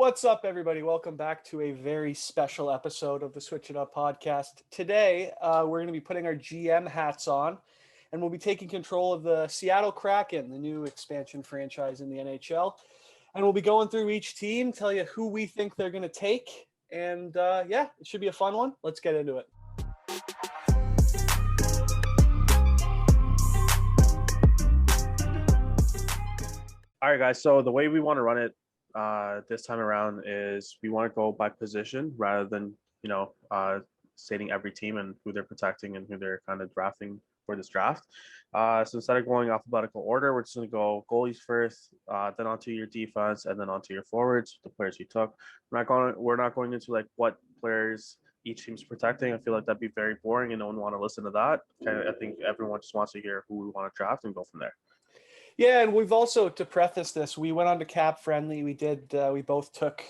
What's up, everybody? Welcome back to a very special episode of the Switch It Up podcast. Today, we're going to be putting our GM hats on, and we'll be taking control of the Seattle Kraken, the new expansion franchise in the NHL. And we'll be going through each team, tell you who we think they're going to take. And yeah, it should be a fun one. Let's get into it. All right, guys. So the way we want to run it this time around is we want to go by position rather than stating every team and who they're protecting and who they're kind of drafting for this draft. So instead of going alphabetical order, we're just going to go goalies first, then onto your defense, and then onto your forwards, the players you took. We're not going into like what players each team's protecting. I feel like that'd be very boring, and no one want to listen to that. I think everyone just wants to hear who we want to draft and go from there. Yeah, and we've also, to preface this, we went on to cap friendly. We both took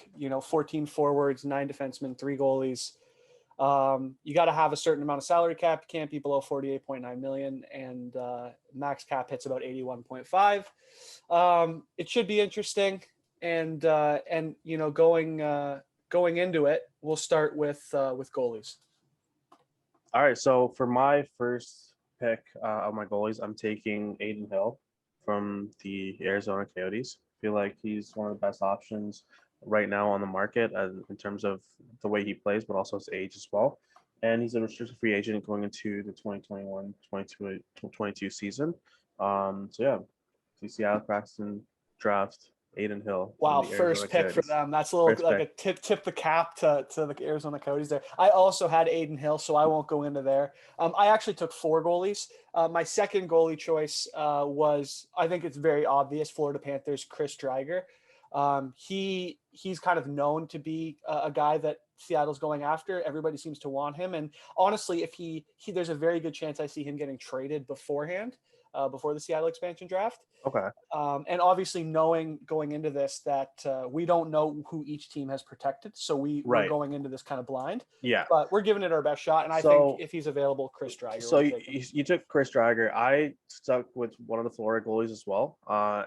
14 forwards, 9 defensemen, 3 goalies. You got to have a certain amount of salary cap. You can't be below 48.9 million, and max cap hits about 81.5. It should be interesting, and going into it, we'll start with goalies. All right, so for my first pick of my goalies, I'm taking Adin Hill from the Arizona Coyotes. I feel like he's one of the best options right now on the market in terms of the way he plays, but also his age as well. And he's a restricted free agent going into the 2021-2022 season. So yeah, the Seattle Kraken draft Adin Hill. Wow, first pick Coyotes. for them. That's a little a tip the cap to the Arizona Coyotes there. I also had Adin Hill, so I won't go into there. I actually took 4 goalies. My second goalie choice was, I think it's very obvious, Florida Panthers' Chris Driedger. He's kind of known to be a guy that Seattle's going after. Everybody seems to want him, and honestly, if he there's a very good chance I see him getting traded beforehand, before the Seattle expansion draft. Okay. And obviously knowing going into this that we don't know who each team has protected, so we're going into this kind of blind. Yeah. But we're giving it our best shot, and I think if he's available, Chris Driedger. So you took Chris Driedger. I stuck with one of the Florida goalies as well.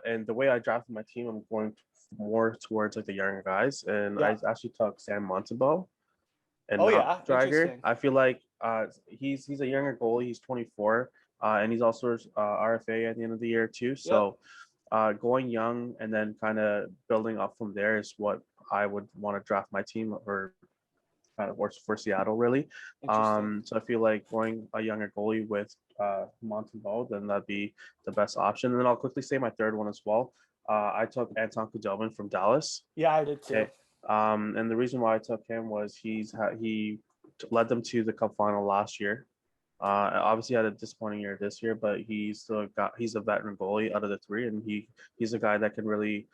And the way I drafted my team, I'm going more towards like the younger guys, and I actually took Sam Montembeault and Driedger. I feel like he's a younger goalie. He's 24. And he's also RFA at the end of the year too. So going young and then kind of building up from there is what I would want to draft my team or kind of works for Seattle really. So I feel like going a younger goalie with Montembeault, then that'd be the best option. And then I'll quickly say my third one as well. I took Anton Khudobin from Dallas. Yeah, I did too. Okay. And the reason why I took him was he led them to the Cup final last year. Obviously had a disappointing year this year, but he's a veteran goalie out of the 3, and he's a guy that can really,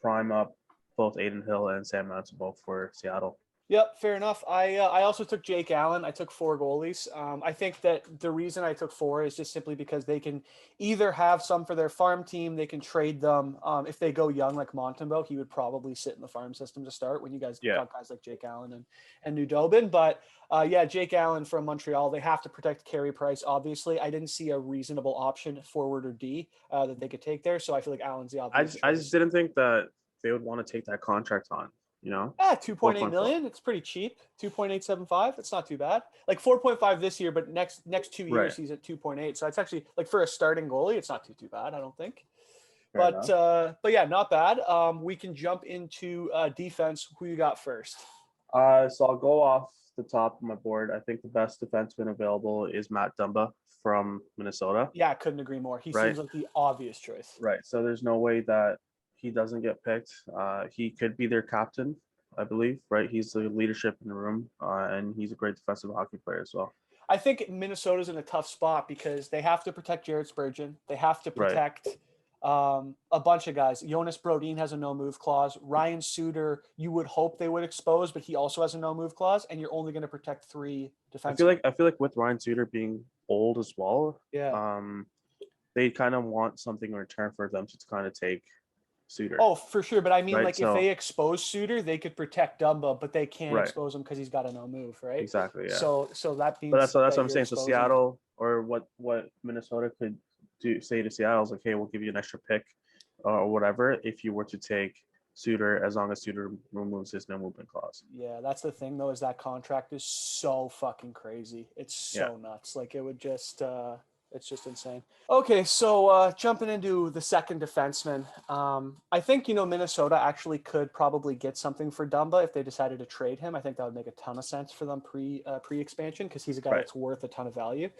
prime up both Adin Hill and Sam Montembeault for Seattle. Yep, fair enough. I also took Jake Allen. I took 4 goalies. I think that the reason I took 4 is just simply because they can either have some for their farm team, they can trade them. If they go young like Montembeault, he would probably sit in the farm system to start when you guys got guys like Jake Allen and Khudobin. But Jake Allen from Montreal, they have to protect Carey Price, obviously. I didn't see a reasonable option, forward or D, that they could take there. So I feel like Allen's the obvious choice. I just didn't think that they would want to take that contract on. 2.8 million. It's pretty cheap. 2.875. It's not too bad. Like 4.5 this year, but next 2 years he's at 2.8. So it's actually like for a starting goalie, it's not too bad. I don't think. But yeah, not bad. We can jump into defense. Who you got first? So I'll go off the top of my board. I think the best defenseman available is Matt Dumba from Minnesota. Yeah, I couldn't agree more. He seems like the obvious choice. Right. So there's no way that he doesn't get picked. He could be their captain, I believe, right? He's the leadership in the room, and he's a great defensive hockey player as well. I think Minnesota's in a tough spot because they have to protect Jared Spurgeon. They have to protect a bunch of guys. Jonas Brodin has a no-move clause. Ryan Suter, you would hope they would expose, but he also has a no-move clause, and you're only going to protect 3 defensemen. I feel like with Ryan Suter being old as well, they kind of want something in return for them to kind of take Suter. Oh, for sure. But I mean, if they expose Suter, they could protect Dumba, but they can't expose him because he's got a no move, right? Exactly. Yeah. So that means. But that's what I'm saying. So Seattle, or what Minnesota could say to Seattle is like, hey, we'll give you an extra pick or whatever if you were to take Suter as long as Suter removes his no movement clause. Yeah, that's the thing though, is that contract is so fucking crazy. It's Yeah. so nuts. Like it would just it's just insane. Okay, so jumping into the second defenseman, I think Minnesota actually could probably get something for Dumba if they decided to trade him. I think that would make a ton of sense for them pre expansion because he's a guy Right. that's worth a ton of value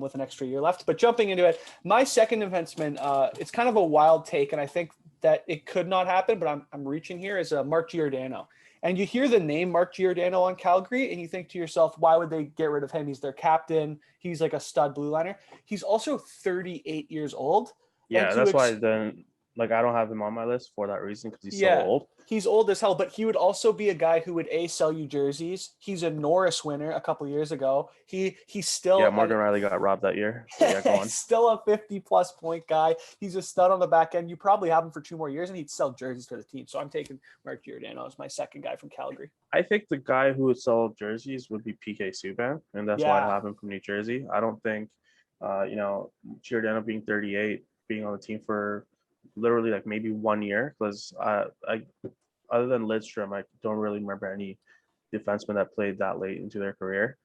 with an extra year left. But jumping into it, my second defenseman, it's kind of a wild take, and I think that it could not happen, but I'm reaching here, is Mark Giordano. And you hear the name Mark Giordano on Calgary, and you think to yourself, why would they get rid of him? He's their captain. He's like a stud blue liner. He's also 38 years old. Yeah, that's why then, like, I don't have him on my list for that reason because he's so old. He's old as hell, but he would also be a guy who would sell you jerseys. He's a Norris winner a couple years ago. He's still Morgan Riley got robbed that year. So yeah, go on. Still a 50+ point guy. He's a stud on the back end. You probably have him for 2 more years, and he'd sell jerseys for the team. So I'm taking Mark Giordano as my second guy from Calgary. I think the guy who would sell jerseys would be PK Subban, and that's why I have him from New Jersey. I don't think, Giordano being 38, being on the team for literally like maybe 1 year, because other than Lidstrom, I don't really remember any defensemen that played that late into their career.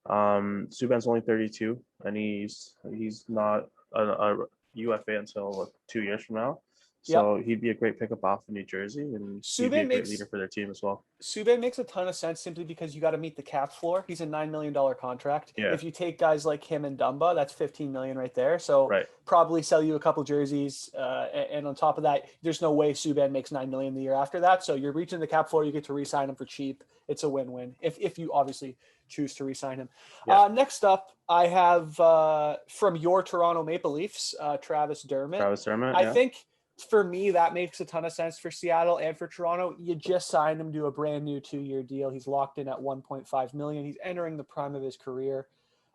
Subban's only 32, and he's not a UFA until 2 years from now. So he'd be a great pickup off in New Jersey, and he'd be a great leader for their team as well. Subban makes a ton of sense simply because you got to meet the cap floor. He's a $9 million contract. Yeah. If you take guys like him and Dumba, that's $15 million right there. So probably sell you a couple jerseys, and on top of that, there's no way Subban makes $9 million the year after that. So you're reaching the cap floor. You get to re-sign him for cheap. It's a win-win if you obviously choose to re-sign him. Yeah. Next up, I have from your Toronto Maple Leafs, Travis Dermott. I think, for me, that makes a ton of sense for Seattle and for Toronto. You just signed him to a brand new 2-year deal. He's locked in at $1.5 million. He's entering the prime of his career.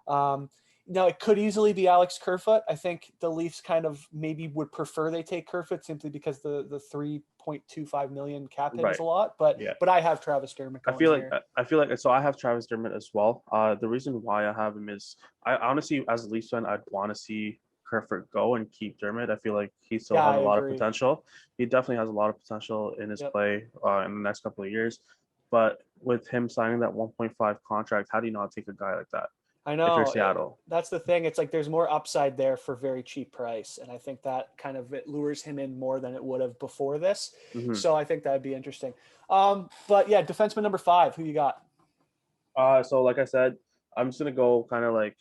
Now, it could easily be Alex Kerfoot. I think the Leafs kind of maybe would prefer they take Kerfoot simply because the $3.25 million cap hit is a lot. But I have Travis Dermott. I feel like so I have Travis Dermott as well. The reason why I have him is I honestly, as a Leafs fan, I'd want to see Kerfoot go and keep Dermott. I feel like he still has a lot of potential. He definitely has a lot of potential in his play in the next couple of years. But with him signing that 1.5 contract, how do you not take a guy like that? I know. If you're Seattle. That's the thing. It's like there's more upside there for very cheap price. And I think that kind of it lures him in more than it would have before this. Mm-hmm. So I think that'd be interesting. But yeah, defenseman number 5, who you got? So like I said, I'm just going to go kind of like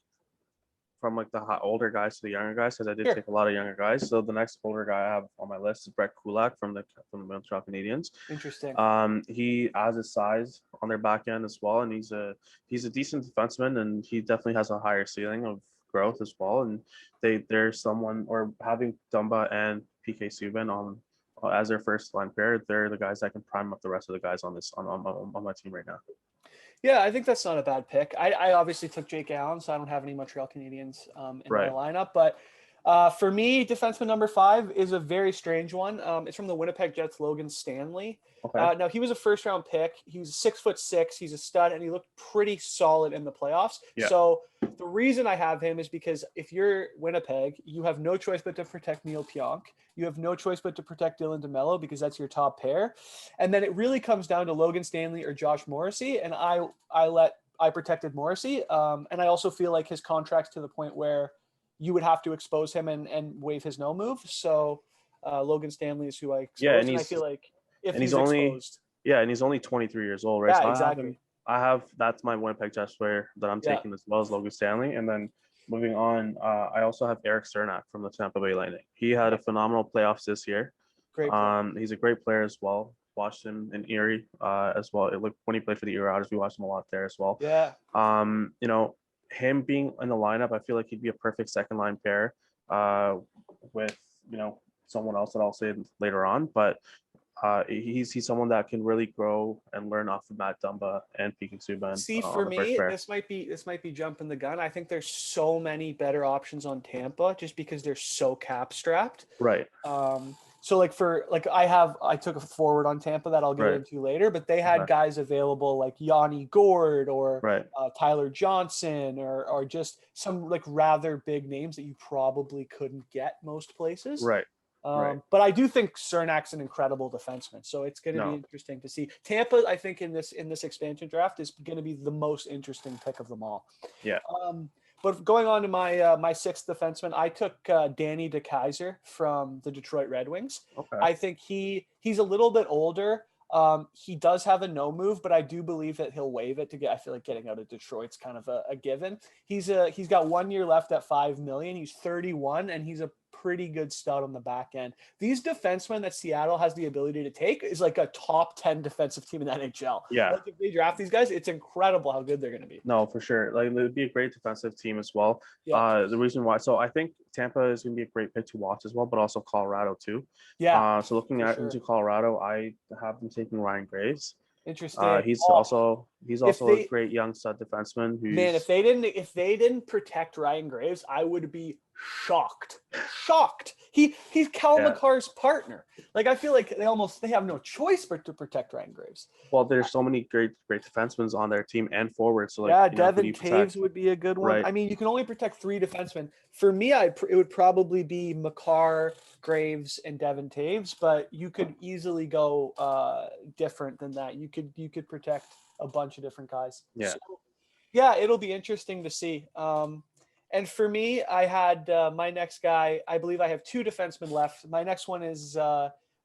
from like the older guys to the younger guys, because I did take a lot of younger guys. So the next older guy I have on my list is Brett Kulak from the Montreal Canadiens. Interesting. He has his size on their back end as well, and he's a decent defenseman, and he definitely has a higher ceiling of growth as well. And there's someone, or having Dumba and PK Subban on as their first line pair, they're the guys that can prime up the rest of the guys on my team right now. Yeah, I think that's not a bad pick. I obviously took Jake Allen, so I don't have any Montreal Canadiens in my lineup. But for me, defenseman number 5 is a very strange one. It's from the Winnipeg Jets, Logan Stanley. Okay. Now, he was a first-round pick. He's 6'6". He's a stud, and he looked pretty solid in the playoffs. Yeah. So the reason I have him is because if you're Winnipeg, you have no choice but to protect Neil Pionk. You have no choice but to protect Dylan DeMello because that's your top pair. And then it really comes down to Logan Stanley or Josh Morrissey, and I protected Morrissey. And I also feel like his contract's to the point where you would have to expose him and waive his no move. So Logan Stanley is who I exposed. Yeah, and I feel like if he's exposed. Yeah, and he's only 23 years old, right? Yeah, so exactly. That's my Winnipeg Jets player that I'm taking as well as Logan Stanley. And then moving on, I also have Eric Cernak from the Tampa Bay Lightning. He had a phenomenal playoffs this year. Great player. He's a great player as well. Watched him in Erie as well. When he played for the Erie Otters, we watched him a lot there as well. Yeah. Him being in the lineup, I feel like he'd be a perfect second line pair with someone else that I'll say later on. But he's someone that can really grow and learn off of Matt Dumba and PK Subban. See, for me, this might be jumping the gun. I think there's so many better options on Tampa just because they're so cap strapped. Right. So I took a forward on Tampa that I'll get into later, but they had guys available like Yanni Gord or Tyler Johnson or just some like rather big names that you probably couldn't get most places. Right. Right. But I do think Cernak's an incredible defenseman, so it's going to be No. interesting to see. Tampa, I think in this expansion draft is going to be the most interesting pick of them all. Yeah. But going on to my my sixth defenseman, I took Danny DeKeyser from the Detroit Red Wings. Okay. I think he's a little bit older. He does have a no move, but I do believe that he'll waive it to get. I feel like getting out of Detroit's kind of a given. He's got 1 year left at $5 million. He's 31, and he's a pretty good stud on the back end. These defensemen that Seattle has the ability to take is like a top 10 defensive team in the NHL. Yeah. Like if they draft these guys, it's incredible how good they're going to be. No, for sure. Like it would be a great defensive team as well. Yeah. The reason why, so I think Tampa is going to be a great pick to watch as well, but also Colorado too. Yeah. So looking into Colorado, I have them taking Ryan Graves. Interesting. He's also a great young stud defenseman. Man, if they didn't protect Ryan Graves, I would be shocked. He's Cal McCarr's partner. Like I feel like they have no choice but to protect Ryan Graves. Well, there's so many great defensemen on their team and forwards. So Devin Taves would be a good one. Right. I mean, you can only protect 3 defensemen. For me, it would probably be McCarr, Graves, and Devin Taves, but you could easily go different than that. You could protect a bunch of different guys. Yeah. So, yeah, it'll be interesting to see. And for me, I had my next guy. I believe I have 2 defensemen left. My next one is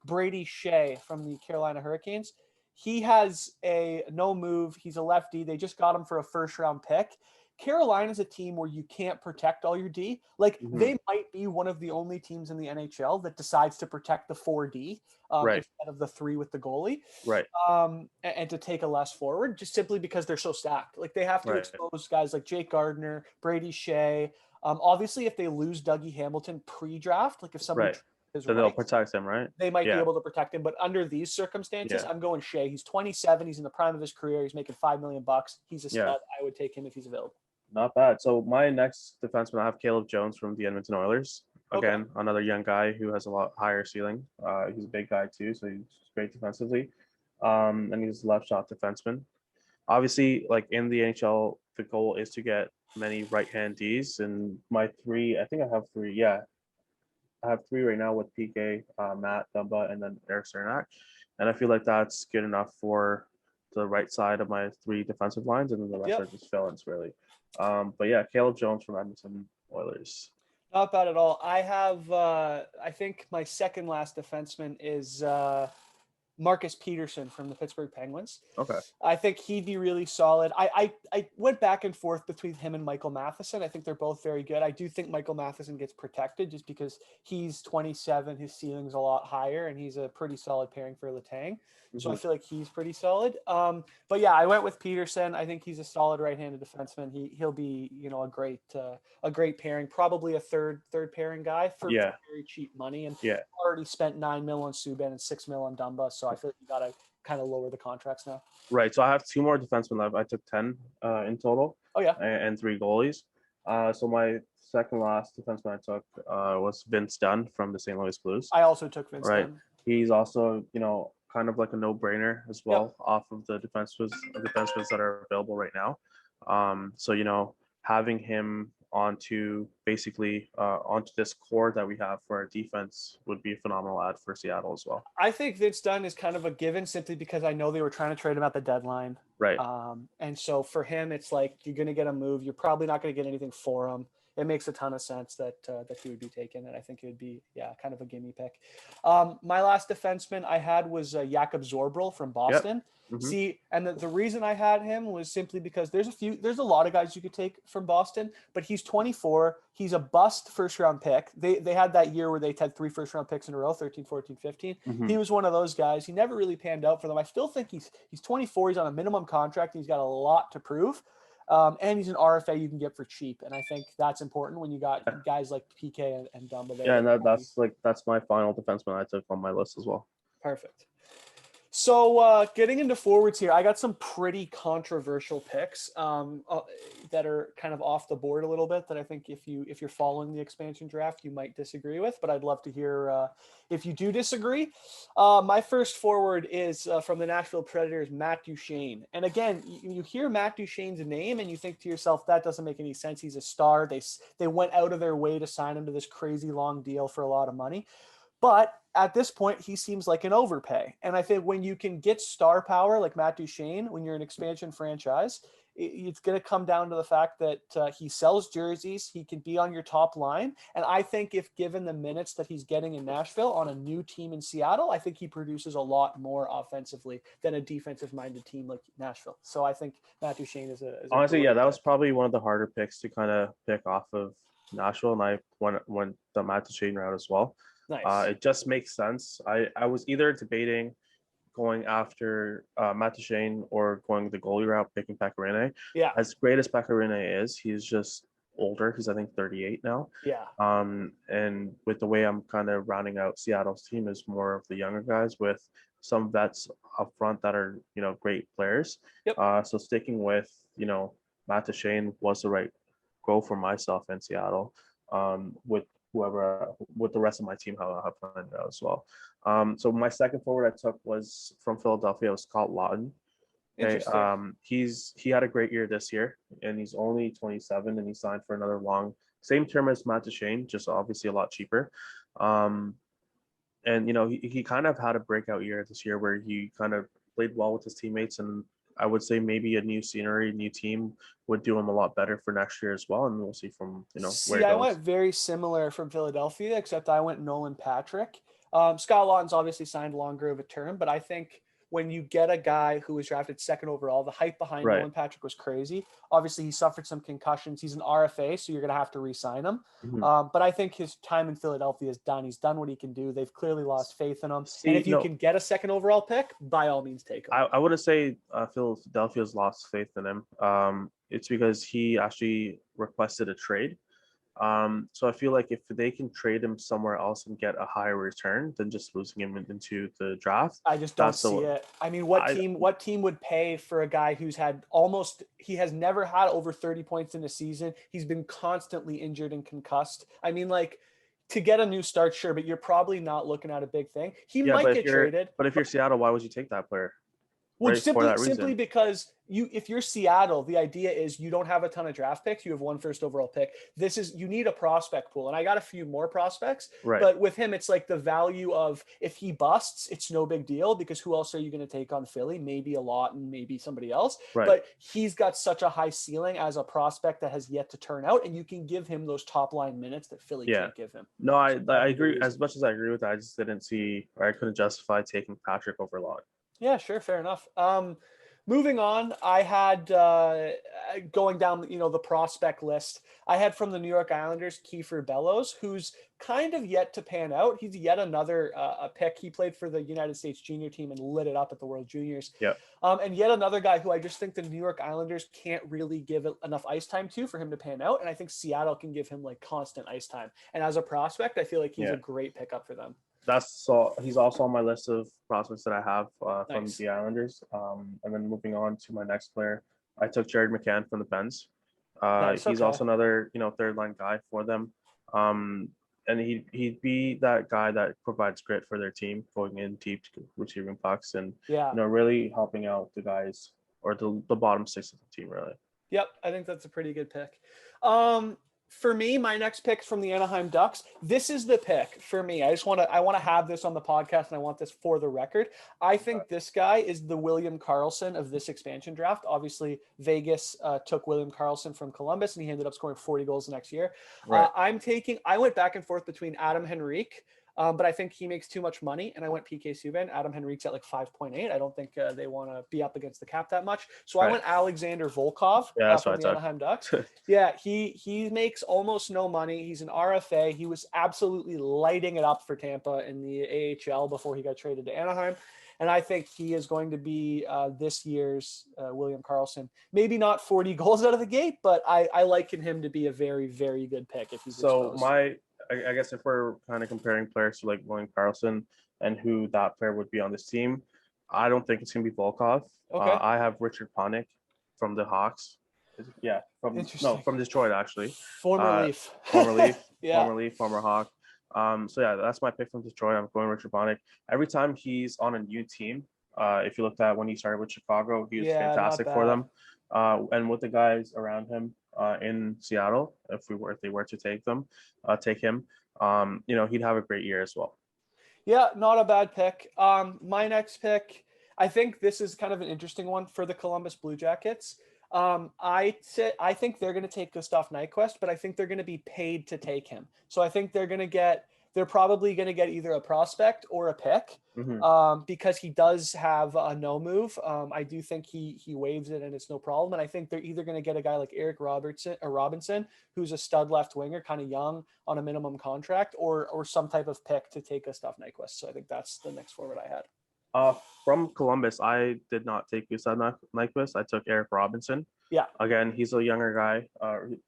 Brady Shea from the Carolina Hurricanes. He has a no move. He's a lefty. They just got him for a first-round pick. Carolina's a team where you can't protect all your D. Like they might be one of the only teams in the NHL that decides to protect the 4D instead of the 3 with the goalie. Right. And to take a less forward just simply because they're so stacked. Like they have to expose guys like Jake Gardiner, Brady Shea. Obviously, if they lose Dougie Hamilton pre-draft, like if somebody is so they'll protect him, right? They might be able to protect him, but under these circumstances, I'm going Shea. He's 27. He's in the prime of his career. He's making $5 million. He's a stud. I would take him if he's available. Not bad. So my next defenseman, I have Caleb Jones from the Edmonton Oilers. Again, another young guy who has a lot higher ceiling. He's a big guy too, so he's great defensively. And he's a left shot defenseman. Obviously, like in the NHL, the goal is to get many right-hand Ds. And my 3, I think I have 3. Yeah, I have 3 right now with PK, Matt Dumba, and then Eric Cernak. And I feel like that's good enough for the right side of my 3 defensive lines, and then the rest are just fill-ins really. But yeah, Caleb Jones from Edmonton Oilers. Not bad at all. I have, I think my second last defenseman is Marcus Peterson from the Pittsburgh Penguins. Okay. I think he'd be really solid. I went back and forth between him and Michael Matheson. I think they're both very good. I do think Michael Matheson gets protected just because he's 27, his ceiling's a lot higher, and he's a pretty solid pairing for Letang. So I feel like he's pretty solid. But yeah, I went with Peterson. I think he's a solid right-handed defenseman. He'll be, a great pairing, probably a third pairing guy for very cheap money. And already spent $9 million on Subban and $6 million on Dumba. So I feel like you got to kind of lower the contracts now. Right. So I have 2 more defensemen left. I took 10 in total. Oh yeah. And 3 goalies. So my second last defenseman I took was Vince Dunn from the St. Louis Blues. I also took Vince Dunn. He's also, kind of like a no-brainer as well off of the defensemen that are available right now. So, having him onto this core that we have for our defense would be a phenomenal add for Seattle as well. I think Vince Dunn is kind of a given simply because I know they were trying to trade him at the deadline. Right. And so for him, it's like you're going to get a move. You're probably not going to get anything for him. It makes a ton of sense that he would be taken, and I think it would be kind of a gimme pick. My last defenseman I had was Jakob Zorbril from Boston. Yep. See, and the reason I had him was simply because there's a lot of guys you could take from Boston, but he's 24. He's a bust first-round pick. They had that year where they had 3 first-round picks in a row, 13, 14, 15. He was one of those guys. He never really panned out for them. I still think he's 24. He's on a minimum contract, and he's got a lot to prove. And he's an RFA you can get for cheap, and I think that's important when you got guys like PK and Dumba there. Yeah, and that's my final defenseman I took on my list as well. Perfect. So getting into forwards here, I got some pretty controversial picks that are kind of off the board a little bit that I think if you're following the expansion draft, you might disagree with, but I'd love to hear if you do disagree. My first forward is from the Nashville Predators, Matt Duchene. And again, you hear Matt Duchene's name and you think to yourself, that doesn't make any sense. He's a star. They went out of their way to sign him to this crazy long deal for a lot of money. But at this point, he seems like an overpay. And I think when you can get star power like Matt Duchene, when you're an expansion franchise, it's going to come down to the fact that he sells jerseys. He can be on your top line. And I think if given the minutes that he's getting in Nashville on a new team in Seattle, I think he produces a lot more offensively than a defensive-minded team like Nashville. So I think Matt Duchene is a Honestly, yeah, that was pick. probably one of the harder picks to kind of pick off of Nashville, and I went the Matt Duchene route as well. Nice. It just makes sense. I was either debating going after Matt Duchene or going the goalie route, picking Pecorine. Yeah. As great as Pecorine is, he's just older. He's I think 38 now. Yeah. And with the way I'm kind of rounding out Seattle's team is more of the younger guys with some vets up front that are great players. Yep. So sticking with Matt Duchene was the right goal for myself in Seattle. With the rest of my team how I have planned out as well. So my second forward I took was from Philadelphia. It was Scott Lawton. Okay. He had a great year this year, and he's only 27, and he signed for another long, same term as Matt Duchene, just obviously a lot cheaper. And he kind of had a breakout year this year where he kind of played well with his teammates, and I would say maybe a new scenery, new team would do him a lot better for next year as well, and we'll see from where it goes. I went very similar from Philadelphia, except I went Nolan Patrick. Scott Lawton's obviously signed longer of a term, but I think when you get a guy who was drafted second overall, the hype behind Nolan Patrick was crazy. Obviously, he suffered some concussions. He's an RFA, so you're going to have to re-sign him. Mm-hmm. But I think his time in Philadelphia is done. He's done what he can do. They've clearly lost faith in him. And if you can get a second overall pick, by all means, take him. I wouldn't say Philadelphia's lost faith in him. It's because he actually requested a trade. So I feel like if they can trade him somewhere else and get a higher return than just losing him into the draft, I just don't see it. I mean, what team would pay for a guy who's he has never had over 30 points in a season. He's been constantly injured and concussed. I mean, like, to get a new start, sure, but you're probably not looking at a big thing. He might get traded. But if you're Seattle, why would you take that player? Well, simply because if you're Seattle, the idea is you don't have a ton of draft picks. You have one first overall pick. You need a prospect pool. And I got a few more prospects, but with him, it's like the value of if he busts, it's no big deal because who else are you going to take on Philly? Maybe a lot and maybe somebody else, but he's got such a high ceiling as a prospect that has yet to turn out. And you can give him those top line minutes that Philly can't give him. No, I agree. As much as I agree with that, I just didn't see, or I couldn't justify taking Patrick over Lawton. Yeah, sure. Fair enough. Moving on, I had going down, the prospect list. I had from the New York Islanders, Kiefer Bellows, who's kind of yet to pan out. He's yet another a pick. He played for the United States junior team and lit it up at the World Juniors. Yeah. And yet another guy who I just think the New York Islanders can't really give enough ice time to for him to pan out. And I think Seattle can give him like constant ice time. And as a prospect, I feel like he's a great pickup for them. He's also on my list of prospects that I have from the Islanders. And then moving on to my next player, I took Jared McCann from the Pens. He's also another third line guy for them. And he'd be that guy that provides grit for their team, going in deep, receiving pucks, and really helping out the guys or the bottom six of the team, really. Yep, I think that's a pretty good pick. For me, my next pick is from the Anaheim Ducks. This is the pick for me. I want to have this on the podcast, and I want this for the record. I think this guy is the William Karlsson of this expansion draft. Obviously, Vegas took William Karlsson from Columbus, and he ended up scoring 40 goals the next year. Right. I went back and forth between Adam Henrique, but I think he makes too much money, and I went PK Subban. Adam Henrique's at like 5.8. I don't think they want to be up against the cap that much. So I went Alexander Volkov from the Anaheim Ducks. Yeah, he makes almost no money. He's an RFA. He was absolutely lighting it up for Tampa in the AHL before he got traded to Anaheim. And I think he is going to be this year's William Karlsson. Maybe not 40 goals out of the gate, but I liken him to be a very, very good pick if he's exposed. I guess if we're kind of comparing players to like William Karlsson and who that player would be on this team, I don't think it's going to be Volkov. Okay. I have Richard Panik from the Hawks. Yeah, from Detroit actually. Former Leaf. Former Leaf. Former Leaf, former Hawk. So yeah, that's my pick from Detroit. I'm going Richard Panik. Every time he's on a new team, if you looked at when he started with Chicago, he was fantastic for them. And with the guys around him in Seattle, if they were to take him, he'd have a great year as well. Yeah, not a bad pick. My next pick, I think this is kind of an interesting one for the Columbus Blue Jackets. I think they're going to take Gustav Nyquist, but I think they're going to be paid to take him. So I think they're probably going to get either a prospect or a pick. Hmm. Because he does have a no move. I do think he waives it and it's no problem. And I think they're either going to get a guy like Eric Robinson, who's a stud left winger, kind of young on a minimum contract, or some type of pick to take a Gustav Nyquist. So I think that's the next forward I had. Uh, from Columbus, I did not take Gustav Nyquist. I took Eric Robinson. Yeah. Again, he's a younger guy.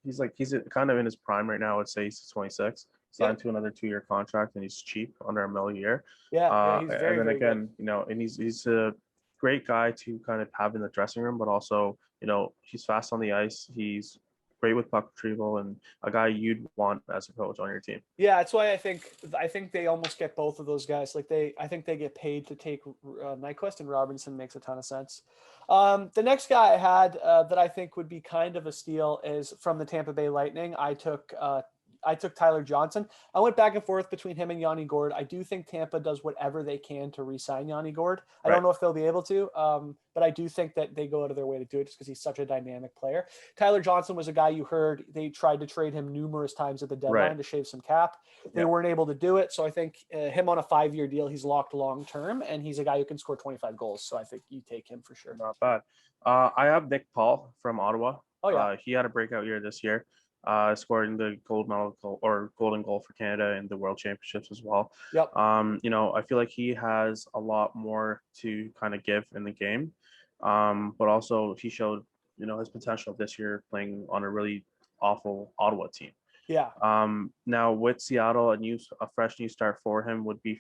He's kind of in his prime right now. I'd say he's 26. Signed Yep. to another 2-year contract, and he's cheap, under $1 million a year. Yeah. He's And very, then very good. again, and he's a great guy to kind of have in the dressing room, but also, he's fast on the ice. He's great with puck retrieval, and a guy you'd want as a coach on your team. Yeah, that's why I think they almost get both of those guys. I think they get paid to take Nyquist, and Robinson makes a ton of sense. The next guy I had that I think would be kind of a steal is from the Tampa Bay Lightning. I took Tyler Johnson. I went back and forth between him and Yanni Gourde. I do think Tampa does whatever they can to re-sign Yanni Gourde. I don't know if they'll be able to, but I do think that they go out of their way to do it just because he's such a dynamic player. Tyler Johnson was a guy you heard they tried to trade him numerous times at the deadline to shave some cap. They weren't able to do it. So I think him on a 5-year deal, he's locked long-term, and he's a guy who can score 25 goals. So I think you take him for sure. Not bad. I have Nick Paul from Ottawa. Oh, yeah. He had a breakout year this year. Scored in the gold medal or golden goal for Canada in the World Championships as well. Yep. I feel like he has a lot more to kind of give in the game. But also he showed, his potential this year playing on a really awful Ottawa team. Yeah. Now with Seattle, a fresh new start for him would be,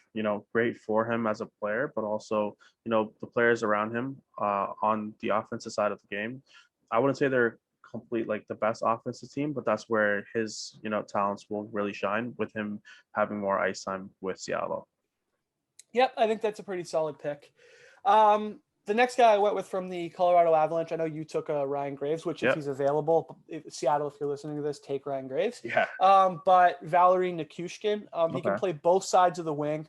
great for him as a player, but also, the players around him on the offensive side of the game. I wouldn't say they're complete like the best offensive team, but that's where his, talents will really shine with him having more ice time with Seattle. Yep, I think that's a pretty solid pick. The next guy I went with from the Colorado Avalanche, I know you took Ryan Graves, which if he's available, Seattle, if you're listening to this, take Ryan Graves. Yeah. But Valerie Nichushkin, he can play both sides of the wing.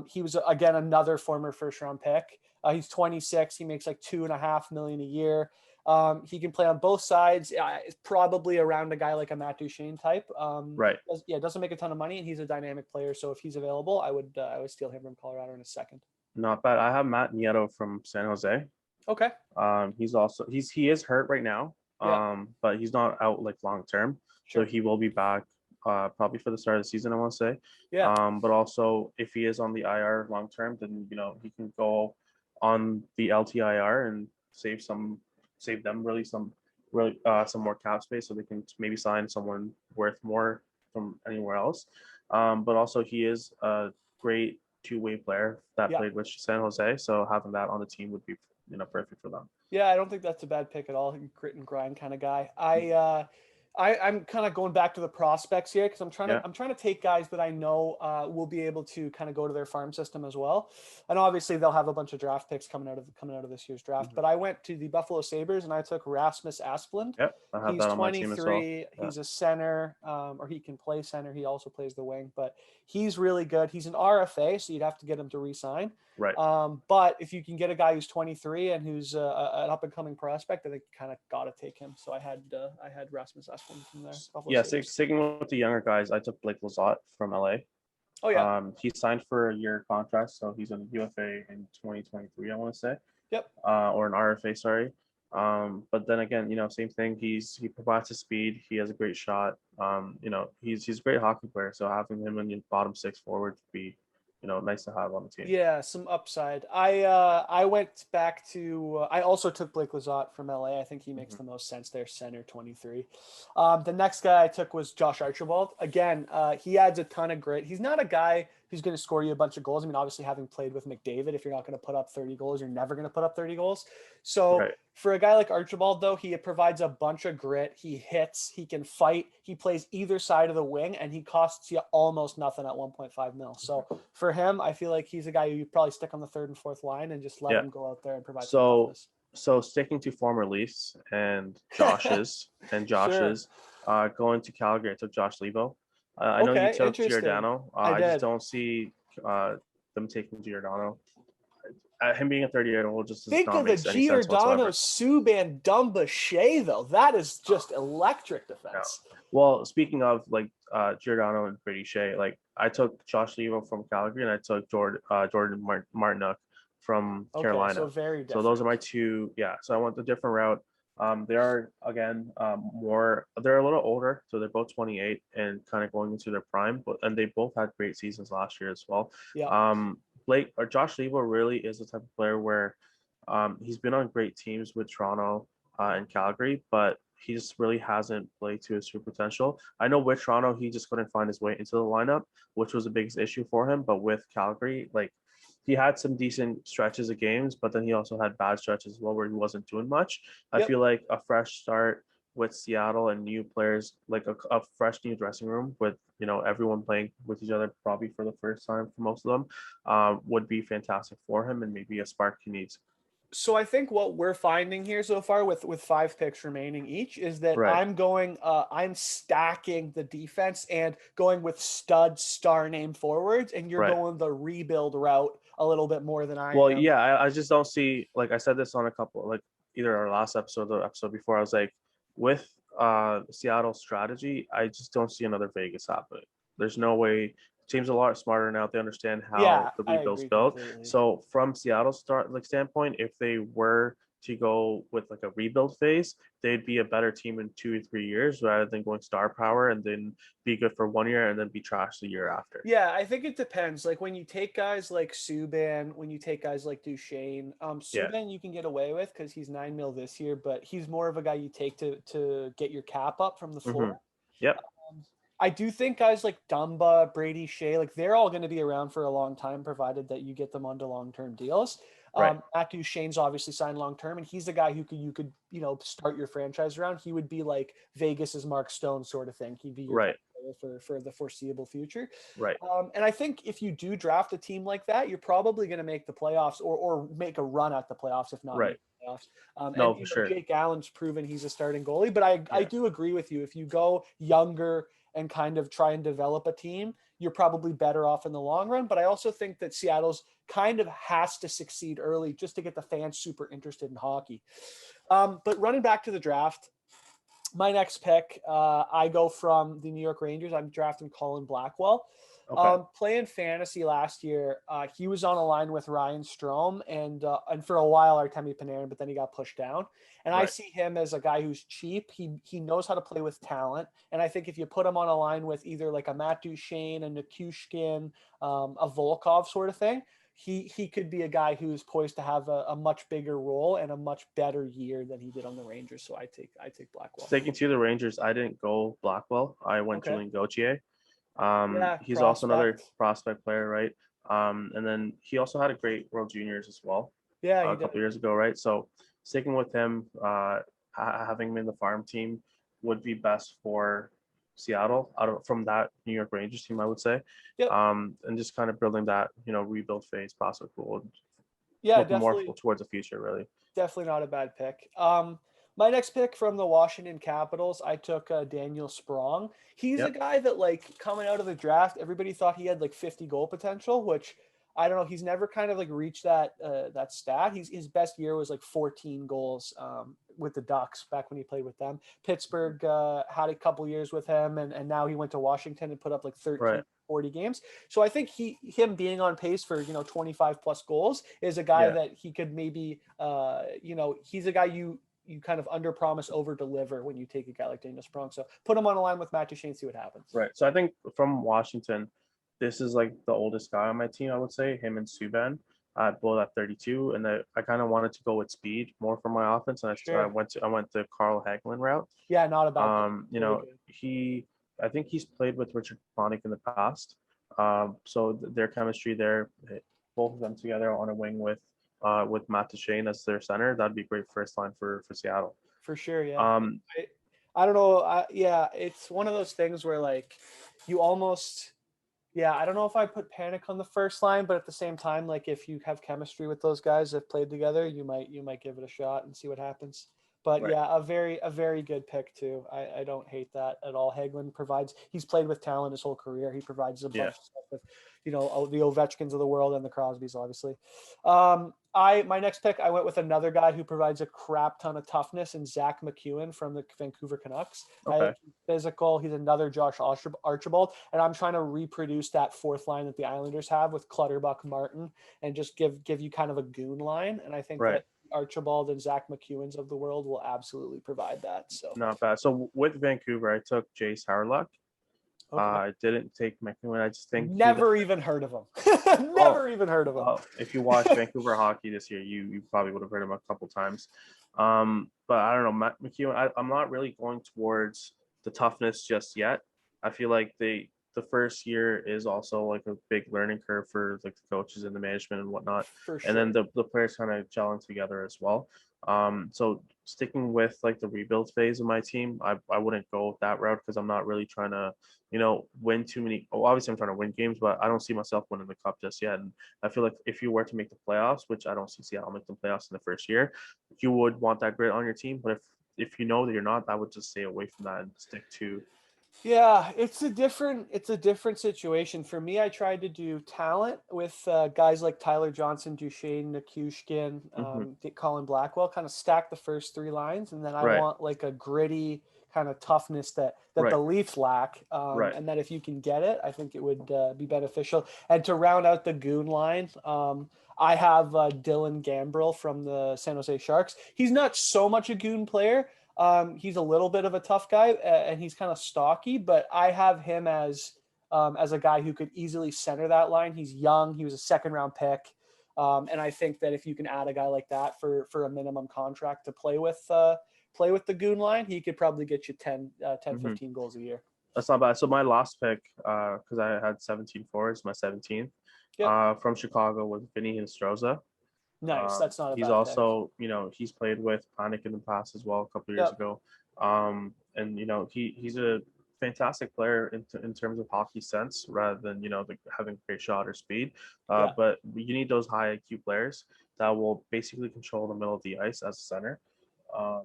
He was, again, another former first-round pick. He's 26. He makes like $2.5 million a year. He can play on both sides. It's probably around a guy like a Matt Duchene type. Doesn't make a ton of money, and he's a dynamic player. So if he's available, I would steal him from Colorado in a second. Not bad. I have Matt Nieto from San Jose. Okay. He is hurt right now. But he's not out like long term. Sure. So he will be back probably for the start of the season, I want to say. Yeah. But also if he is on the IR long term, then he can go on the LTIR and save them some more cap space, so they can maybe sign someone worth more from anywhere else. But also he is a great two-way player that played with San Jose, so having that on the team would be perfect for them. Yeah, I don't think that's a bad pick at all. Grit and grind kind of guy. I'm kind of going back to the prospects here because I'm trying to take guys that I know will be able to kind of go to their farm system as well. And obviously they'll have a bunch of draft picks coming out of this year's draft. But I went to the Buffalo Sabres and I took Rasmus Asplund. Yep, I have he's that on 23. My team as well. Yeah. He's a center, or he can play center. He also plays the wing, but he's really good. He's an RFA, so you'd have to get him to re-sign. Right. But if you can get a guy who's 23 and who's an up and coming prospect, I think you kind of got to take him. So I had Rasmus Asplund from there. Yeah, sticking with the younger guys, I took Blake Lizotte from LA. Oh yeah. He signed for a year contract, so he's a UFA in 2023, I want to say. Yep. Or an RFA, sorry. But then again, same thing. He provides the speed. He has a great shot. He's a great hockey player. So having him in your bottom six forward would be, nice to have on the team. Yeah, some upside. I went back to I also took Blake Lizotte from LA. I think he makes the most sense there, center 23. The next guy I took was Josh Archibald. Again, he adds a ton of grit. He's not a guy who's going to score you a bunch of goals. I mean, obviously having played with McDavid, if you're not going to put up 30 goals, you're never going to put up 30 goals. So for a guy like Archibald, though, he provides a bunch of grit. He hits, he can fight, he plays either side of the wing, and he costs you almost nothing at 1.5 mil. So for him, I feel like he's a guy who you probably stick on the third and fourth line and just let him go out there and provide some toughness. So sticking to former Leafs and Josh's going to Calgary, I took Josh Lebo. I know you took Giordano. I just don't see them taking Giordano. Him being a 30-year-old just does Think not of the make any sense Giordano, whatsoever. Subban, Dumba, Shea, though. That is just electric Yeah. defense. Well, speaking of like Giordano and Brady Shea, like I took Josh Levo from Calgary and I took Jordan Martinook from Okay, Carolina. so very different. So those are my two. Yeah. So I went the different route. They are again more. They're a little older, so they're both 28 and kind of going into their prime. And they both had great seasons last year as well. Yeah. Blake or Josh Levo really is the type of player where he's been on great teams with Toronto and Calgary, but he just really hasn't played to his true potential. I know with Toronto, he just couldn't find his way into the lineup, which was the biggest issue for him. But with Calgary, like he had some decent stretches of games, but then he also had bad stretches as well where he wasn't doing much. I Yep. feel like a fresh start with Seattle and new players, like a fresh new dressing room with everyone playing with each other probably for the first time for most of them, would be fantastic for him and maybe a spark he needs. So I think what we're finding here so far with 5 picks remaining each is that Right. I'm stacking the defense and going with stud star name forwards, and you're Right. going the rebuild route a little bit more than I Well, am. yeah, I just don't see, like I said this on a couple, like either our last episode or the episode before. I was like, with Seattle's strategy, I just don't see another Vegas happening. There's no way. Teams are a lot smarter now. They understand Yeah, how the I rebuild's agree built. completely. So from Seattle's standpoint, if they were to go with like a rebuild phase, they'd be a better team in 2 or 3 years rather than going star power and then be good for 1 year and then be trashed the year after. Yeah, I think it depends. Like when you take guys like Subban, when you take guys like Duchesne, Yeah. Subban you can get away with because he's 9 mil this year, but he's more of a guy you take to get your cap up from the floor. Yep. I do think guys like Dumba, Brady, Shea, like they're all going to be around for a long time, provided that you get them onto long-term deals. Right. Matt Duchene's obviously signed long-term, and he's the guy who you could start your franchise around. He would be like Vegas's Mark Stone sort of thing. He'd be your Right. player for the foreseeable future. Right. And I think if you do draft a team like that, you're probably going to make the playoffs or make a run at the playoffs, if not Right. the playoffs. No, And for sure. Jake Allen's proven he's a starting goalie, but I do agree with you. If you go younger and kind of try and develop a team, you're probably better off in the long run. But I also think that Seattle's kind of has to succeed early just to get the fans super interested in hockey. But running back to the draft, my next pick, I go from the New York Rangers. I'm drafting Colin Blackwell. Okay. Playing fantasy last year, he was on a line with Ryan Strome and for a while Artemi Panarin, but then he got pushed down. And I see him as a guy who's cheap. He knows how to play with talent, and I think if you put him on a line with either like a Matt Duchene, a Nichushkin, a Volkov sort of thing, he could be a guy who's poised to have a much bigger role and a much better year than he did on the Rangers. So I take Blackwell. Sticking to the Rangers, I didn't go Blackwell. I went Julian Gauthier. He's also another prospect player, right? And then he also had a great World Juniors as well. Yeah, a couple years ago, right? So sticking with him, having him in the farm team would be best for Seattle from that New York Rangers team, I would say. Yep. And just kind of building that, rebuild phase possible. Yeah, looking definitely more towards the future, really. Definitely not a bad pick. My next pick from the Washington Capitals, I took Daniel Sprong. He's a guy that, like, coming out of the draft, everybody thought he had like 50 goal potential, which I don't know. He's never kind of like reached that stat. His best year was like 14 goals with the Ducks back when he played with them. Pittsburgh had a couple years with him, and now he went to Washington and put up like 13, 40 games. So I think him being on pace for 25 plus goals is a guy that he could maybe he's a guy you kind of under promise, over deliver when you take a guy like Daniel Sprong. So put him on a line with Matt Duchene, see what happens. Right. So I think from Washington, this is like the oldest guy on my team, I would say, him and Subban, both at 32. And I kind of wanted to go with speed more for my offense. And I went the Carl Hagelin route. Yeah, not a bad I think he's played with Richard Panik in the past. So their chemistry there, both of them together on a wing with Matt Duchene as their center, that'd be a great first line for Seattle. For sure, yeah. I don't know. It's one of those things where like you almost, I don't know if I put Panic on the first line, but at the same time, like if you have chemistry with those guys that played together, you might give it a shot and see what happens. But Right. yeah, a very good pick too. I don't hate that at all. Hagelin provides. He's played with talent his whole career. He provides a Yeah. bunch of stuff with, the Ovechkins of the world and the Crosbys, obviously. My next pick, I went with another guy who provides a crap ton of toughness, and Zach McEwen from the Vancouver Canucks. I Okay. think he's physical. He's another Josh Archibald, and I'm trying to reproduce that fourth line that the Islanders have with Clutterbuck, Martin, and just give you kind of a goon line. And I think Right. that Archibald and Zach McEwens of the world will absolutely provide that. So Not bad. So with Vancouver, I took Jace Harlock. okay, I didn't take McEwen. I just think never even heard of him. oh, Never even heard of him. if you watch Vancouver hockey this year, you probably would have heard him a couple times. But I don't know, McEwen. I'm not really going towards the toughness just yet. I feel like the first year is also like a big learning curve for like the coaches and the management and whatnot, For and then sure. the players kind of gelling together as well. So sticking with like the rebuild phase of my team, I wouldn't go that route because I'm not really trying to win too many. Well, obviously, I'm trying to win games, but I don't see myself winning the cup just yet. And I feel like if you were to make the playoffs, which I don't see Seattle make the playoffs in the first year, you would want that grit on your team. But if you know that you're not, I would just stay away from that and stick to. Yeah, it's a different situation. For me, I tried to do talent with guys like Tyler Johnson, Duchesne, Nichushkin, Hmm. Colin Blackwell, kind of stack the first three lines, and then I Right, want like a gritty kind of toughness that right, the Leafs lack, right. and that if you can get it, I think it would be beneficial. And to round out the goon line, I have Dylan Gambrell from the San Jose Sharks. He's not so much a goon player. He's a little bit of a tough guy, and he's kind of stocky, but I have him as a guy who could easily center that line. He's young. He was a second round pick. And I think that if you can add a guy like that for a minimum contract to play with the goon line, he could probably get you 10 Hmm. 15 goals a year. That's not bad. So my last pick, because I had 17 forwards, my 17th, Yep. from Chicago was Vinny Hinostroza. Nice. That's not a He's bad pick. also, he's played with Panic in the past as well a couple of years Yep. ago. And he's a fantastic player in terms of hockey sense rather than having great shot or speed. Yeah. But you need those high IQ players that will basically control the middle of the ice as a center. Um,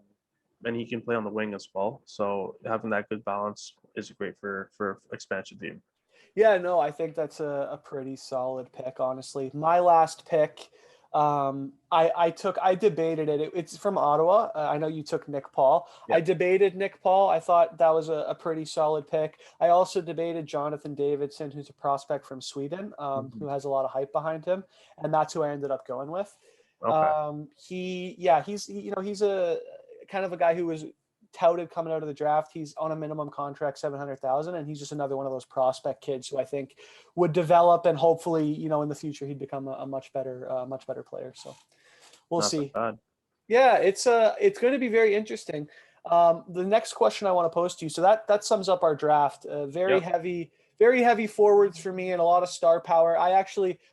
and he can play on the wing as well. So having that good balance is great for expansion team. Yeah, no, I think that's a pretty solid pick, honestly. My last pick, I debated it. It's from Ottawa. I know you took Nick Paul. Yeah. I debated Nick Paul. I thought that was a pretty solid pick. I also debated Jonathan Davidson, who's a prospect from Sweden, Mhm. who has a lot of hype behind him, and that's who I ended up going with. Okay. He's a kind of a guy who was touted coming out of the draft. He's on a minimum contract, 700,000, and he's just another one of those prospect kids who I think would develop and hopefully, in the future he'd become a much better player. So we'll Not that see. bad. Yeah, it's going to be very interesting. The next question I want to pose to you. So that sums up our draft. Yep. Very heavy forwards for me and a lot of star power.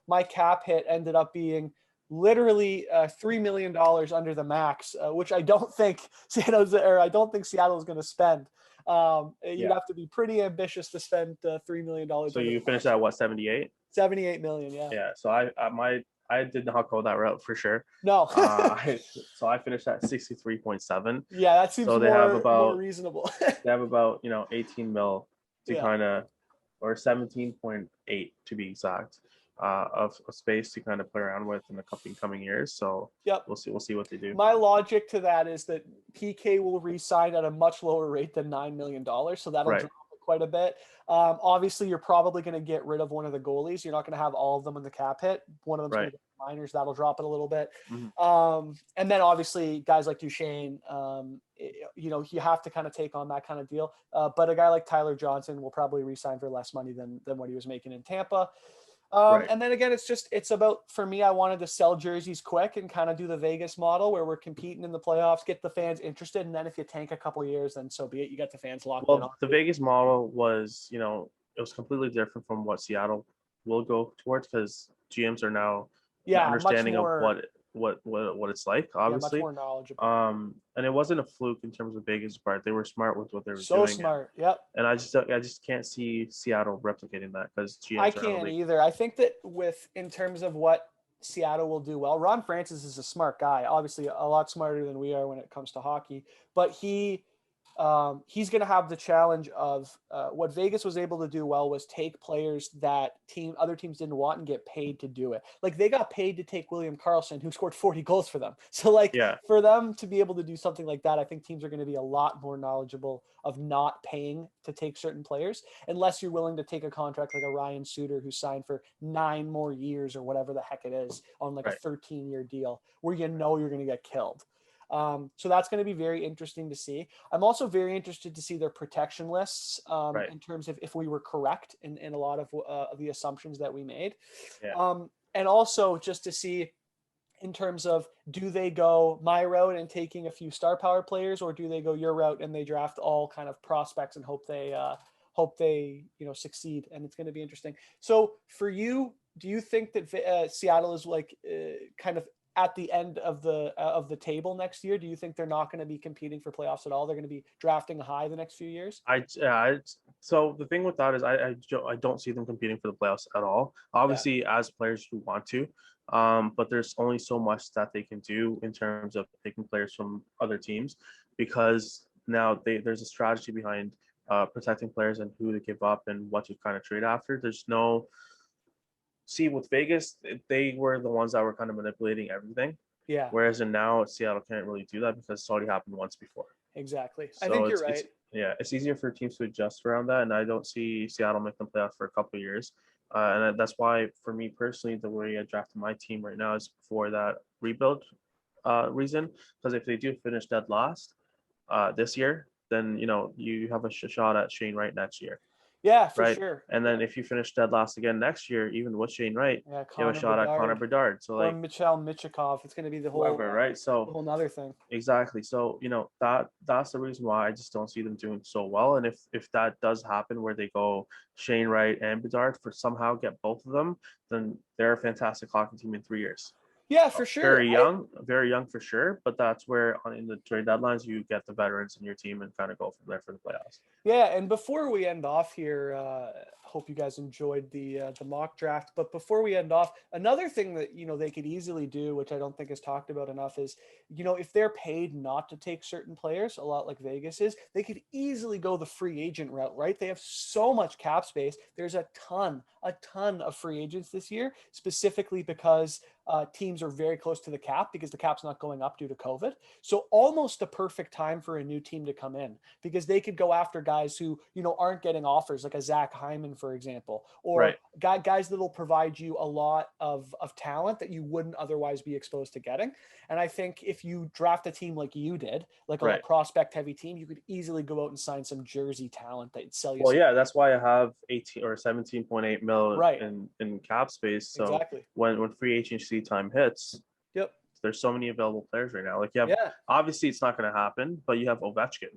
My cap hit ended up being literally $3 million under the max, which I don't think I don't think Seattle is going to spend. You'd Yeah. have to be pretty ambitious to spend $3 million So under you the finished max. at what, 78? 78 million. Yeah. Yeah. So I did not go that route for sure. No. So I finished at 63.7. Yeah, that seems So more reasonable. they have about 18 mil to Yeah. kind of, or 17.8 to be exact, of space to kind of play around with in the coming years. So Yep. we'll see what they do. My logic to that is that PK will re-sign at a much lower rate than $9 million, so that'll Right. drop it quite a bit. Obviously, you're probably going to get rid of one of the goalies. You're not going to have all of them in the cap hit. One of them's going Right. to get minors. That'll drop it a little bit. Mhm. And then obviously guys like Duchesne, you have to kind of take on that kind of deal. But a guy like Tyler Johnson will probably re-sign for less money than what he was making in Tampa. Right. And then again, it's about, for me, I wanted to sell jerseys quick and kind of do the Vegas model where we're competing in the playoffs, get the fans interested. And then if you tank a couple of years, then so be it. You got the fans locked in on Well, the Vegas model was, it was completely different from what Seattle will go towards because GMs are now understanding of what it's like, much obviously. more knowledgeable. And it wasn't a fluke in terms of Vegas part. They were smart with what they were So doing. smart. Yep. And I just can't see Seattle replicating that because I GMs are in the can't league. either. I think that in terms of what Seattle will do well. Ron Francis is a smart guy, obviously a lot smarter than we are when it comes to hockey, but he's going to have the challenge of what Vegas was able to do well was take players that other teams didn't want and get paid to do it. Like they got paid to take William Karlsson, who scored 40 goals for them. So like for them to be able to do something like that, I think teams are going to be a lot more knowledgeable of not paying to take certain players, unless you're willing to take a contract like a Ryan Suter who signed for 9 more years or whatever the heck it is on like a 13-year deal where you're going to get killed. So that's going to be very interesting to see. I'm also very interested to see their protection lists in terms of if we were correct in a lot of the assumptions that we made. And also just to see in terms of, do they go my route and taking a few star power players, or do they go your route and they draft all kind of prospects and hope they succeed? And it's going to be interesting. So for you, do you think that Seattle is like kind of at the end of the table next year? Do you think they're not going to be competing for playoffs at all? They're going to be drafting high the next few years? So the thing with that is I don't see them competing for the playoffs at all. Obviously, as players who want to, but there's only so much that they can do in terms of taking players from other teams, because now there's a strategy behind protecting players and who to give up and what to kind of trade after. There's no See, with Vegas, they were the ones that were kind of manipulating everything. Yeah. Whereas now Seattle can't really do that because it's already happened once before. Exactly. So I think you're right. It's easier for teams to adjust around that, and I don't see Seattle make them playoffs for a couple of years. And that's why, for me personally, the way I drafted my team right now is for that rebuild reason. Because if they do finish dead last this year, then you have a shot at Shane Wright next year. Yeah, for sure. And then if you finish dead last again next year, even with Shane Wright, you have a shot at Connor Bedard. So or Michal Michikov, it's going to be the whole whoever, right? So the whole other thing. Exactly. So that's the reason why I just don't see them doing so well. And if that does happen, where they go Shane Wright and Bedard for somehow get both of them, then they're a fantastic hockey team in 3 years. Yeah, for sure. Very young for sure. But that's where in the trade deadlines you get the veterans in your team and kind of go from there for the playoffs. Yeah, and before we end off here, hope you guys enjoyed the mock draft. But before we end off, another thing that they could easily do, which I don't think is talked about enough, is if they're paid not to take certain players, a lot like Vegas is, they could easily go the free agent route, right? They have so much cap space. There's a ton of free agents this year, specifically because teams are very close to the cap because the cap's not going up due to COVID. So almost the perfect time for a new team to come in, because they could go after guys who, aren't getting offers, like a Zach Hyman, for example, or guys that'll provide you a lot of talent that you wouldn't otherwise be exposed to getting. And I think if you draft a team like you did, like a prospect heavy team, you could easily go out and sign some Jersey talent that'd sell you. Well, yeah, that's why I have 18 or 17.8 mil in cap space. So when free agency time hits, there's so many available players right now. Like obviously it's not going to happen, but you have Ovechkin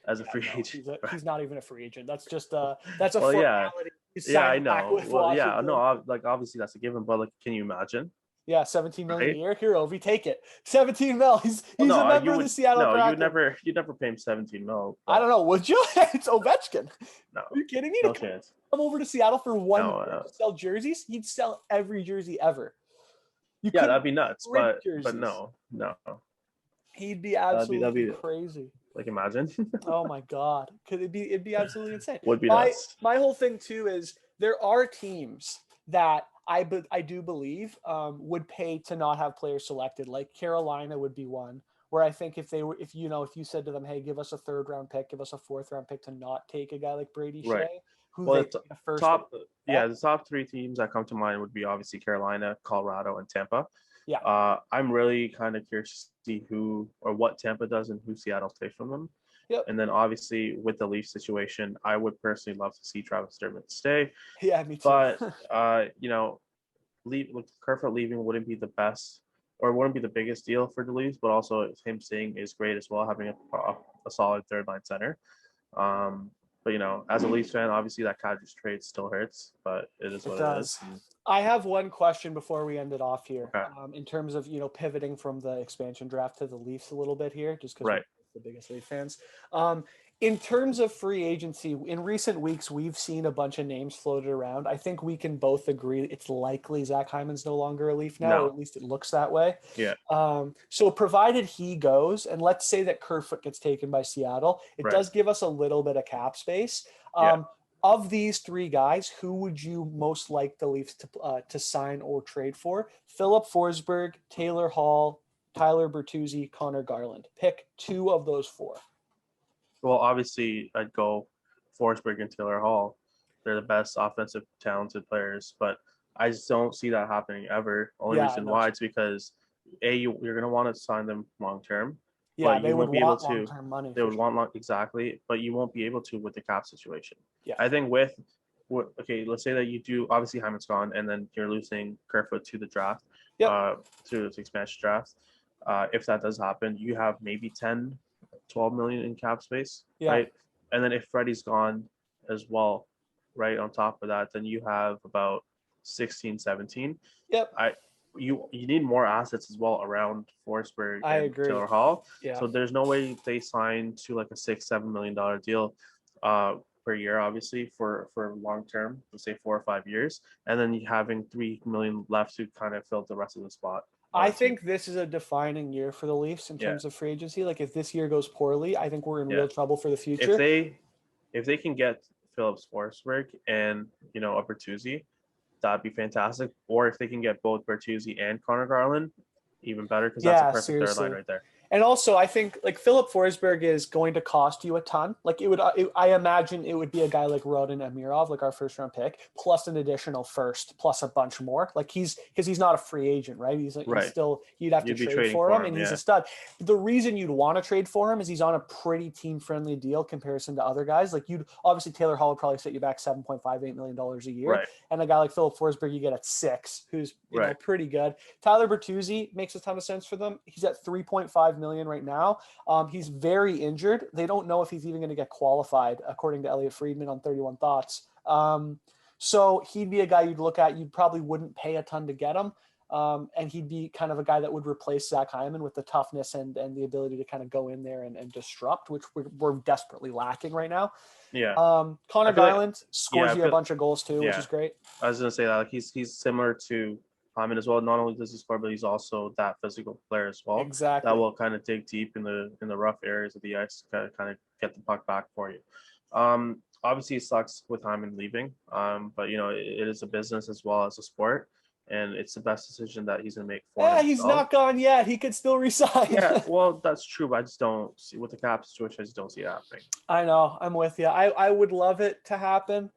as a free agent. He's not even a free agent. That's just that's a formality. I know. Well, like obviously that's a given, but like, can you imagine? Yeah, 17 million a year. Here, Ovi, take it. 17 mil. He's a member of the Seattle Kraken. You'd never pay him 17 mil. I don't know. Would you? It's Ovechkin. No. Are you kidding me? No chance. Come over to Seattle for one year to sell jerseys? He'd sell every jersey ever. That'd be nuts. But no. He'd be absolutely that'd be crazy. Like, imagine. Oh my God. It'd be absolutely insane. Would be nuts. My whole thing too is there are teams that I do believe would pay to not have players selected. Like Carolina would be one where I think if you said to them, hey, give us a 3rd round pick, give us a 4th round pick to not take a guy like Brady Shea, the top 3 teams that come to mind would be obviously Carolina, Colorado, and Tampa. Yeah. I'm really kind of curious to see who or what Tampa does and who Seattle takes from them. Yep. And then obviously with the Leaf situation, I would personally love to see Travis Dermott stay. Yeah, me too. But Kerfoot leaving wouldn't be the best or wouldn't be the biggest deal for the Leafs, but also him staying is great as well, having a solid 3rd line center. But as a Leafs fan, obviously that Kadri's trade still hurts, but it is what it is. I have one question before we end it off here. In terms of pivoting from the expansion draft to the Leafs a little bit here, just because we're the biggest Leaf fans. In terms of free agency, in recent weeks, we've seen a bunch of names floated around. I think we can both agree it's likely Zach Hyman's no longer a Leaf now, or No. at least it looks that way. Yeah. So provided he goes, and let's say that Kerfoot gets taken by Seattle, it Right. does give us a little bit of cap space. Yeah. Of these three guys, who would you most like the Leafs to sign or trade for? Philip Forsberg, Taylor Hall, Tyler Bertuzzi, Connor Garland. Pick two of those four. Well, obviously, I'd go Forsberg and Taylor Hall. They're the best offensive talented players, but I just don't see that happening ever. Only Yeah, reason no. why it's because you're going to want to sign them long term, Yeah, but they you would won't be able want to. long-term money. They would want exactly, but you won't be able to with the cap situation. Yeah. I think okay, let's say that you do. Obviously, Hyman's gone, and then you're losing Kerfoot to the draft, Yep. to the expansion draft. If that does happen, you have maybe 10, 12 million in cap space, Yeah. right? And then if Freddie's gone as well, right, on top of that, then you have about 16, 17. Yep. You need more assets as well around Forsberg I and agree. Taylor Hall. Yeah. So there's no way they sign to like a $6-7 million deal per year, obviously for long term, let's say 4 or 5 years, and then you having 3 million left to kind of fill the rest of the spot. I think this is a defining year for the Leafs in Yeah. terms of free agency. Like if this year goes poorly, I think we're in Yeah. real trouble for the future. If they can get Phillips Forsberg and a Bertuzzi, that'd be fantastic. Or if they can get both Bertuzzi and Connor Garland, even better, because that's a perfect third line right there. And also, I think like Philip Forsberg is going to cost you a ton. Like I imagine it would be a guy like Rodin Amirov, like our first round pick, plus an additional first, plus a bunch more. Like because he's not a free agent, right? He's still, you'd have to trade for him, and he's a stud. The reason you'd want to trade for him is he's on a pretty team friendly deal comparison to other guys. Like obviously Taylor Hall would probably set you back $7.58 million a year, right. And a guy like Philip Forsberg you get at $6 million, who's know pretty good. Tyler Bertuzzi makes a ton of sense for them. He's at $3.5 million right now. He's very injured. They don't know if he's even going to get qualified, according to Elliot Friedman on 31 Thoughts. So he'd be a guy you'd look at. You probably wouldn't pay a ton to get him. And he'd be kind of a guy that would replace Zach Hyman with the toughness and the ability to kind of go in there and disrupt, which we're desperately lacking right now. Yeah. Connor Garland scores you a bunch of goals too, which is great. I was going to say that he's similar to Hyman as well. Not only does he score, but he's also that physical player as well. Exactly. That will kind of dig deep in the rough areas of the ice, kind of get the puck back for you. Obviously, it sucks with Hyman leaving, but it is a business as well as a sport, and it's the best decision that he's going to make for himself. He's not gone yet. He could still resign. Yeah, well, that's true, but I just don't see with the cap situation. I just don't see it happening. I know. I'm with you. I would love it to happen.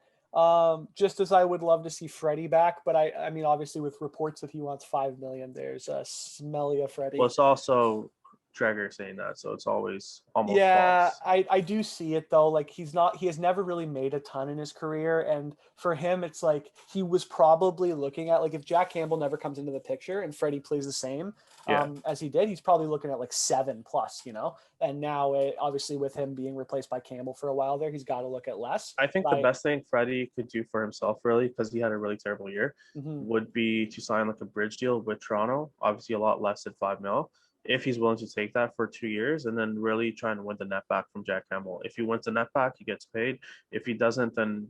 Just as I would love to see Freddie back, but I mean, obviously with reports that he wants $5 million, there's a smelly of Freddie. Well, it's also Traeger saying that, so it's always almost false. I do see it though. Like he has never really made a ton in his career, and for him, it's like he was probably looking at like if Jack Campbell never comes into the picture and Freddie plays the same as he did, he's probably looking at like 7+, and now obviously with him being replaced by Campbell for a while there, he's got to look at less. I think the best thing Freddie could do for himself, really, because he had a really terrible year, would be to sign like a bridge deal with Toronto, obviously a lot less than $5 million. If he's willing to take that for 2 years and then really trying to win the net back from Jack Campbell. If he wins the net back, he gets paid. If he doesn't, then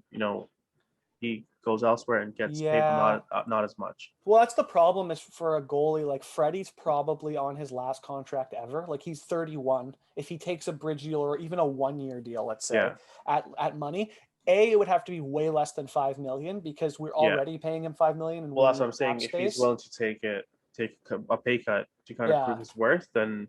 he goes elsewhere and gets paid not as much. Well, that's the problem is for a goalie like Freddie's probably on his last contract ever. Like he's 31. If he takes a bridge deal or even a 1-year deal, let's say at money, it would have to be way less than $5 million because we're already paying him $5 million. And well, that's what I'm saying. If he's willing to take a pay cut to kind of prove his worth, then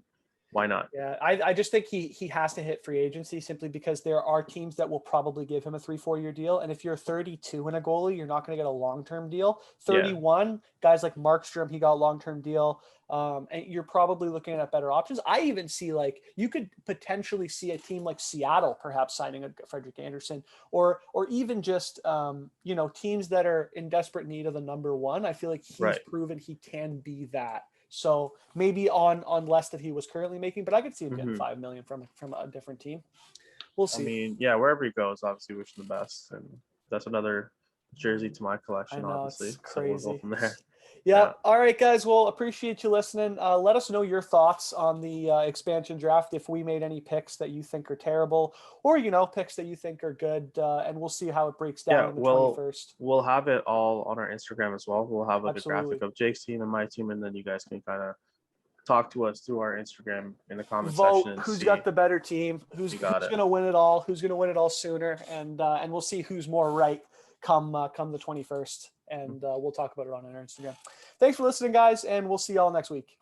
why not? Yeah, I just think he has to hit free agency simply because there are teams that will probably give him a 3-4 year deal. And if you're 32 and a goalie, you're not going to get a long-term deal. 31, guys like Markstrom, he got a long-term deal. And you're probably looking at better options. I even see like you could potentially see a team like Seattle perhaps signing a Frederik Andersen or even just teams that are in desperate need of the number one. I feel like he's proven he can be that. So maybe on less that he was currently making, but I could see him getting $5 million from a different team. We'll see. I mean, wherever he goes, obviously wish him the best, and that's another jersey to my collection. I know, obviously, it's crazy. So we'll go from there. Yeah. Yeah. All right, guys. Well, appreciate you listening. Let us know your thoughts on the expansion draft. If we made any picks that you think are terrible, or picks that you think are good, and we'll see how it breaks down Yeah, in the 21st. we'll have it all on our Instagram as well. We'll have like a graphic Absolutely. of Jake's team and my team, and then you guys can kind of talk to us through our Instagram in the comment section Vote and who's see. got the better team, who's You got it. going to win it all, who's going to win it all sooner, and we'll see who's more right come the 21st. And we'll talk about it on our Instagram. Thanks for listening, guys, and we'll see y'all next week.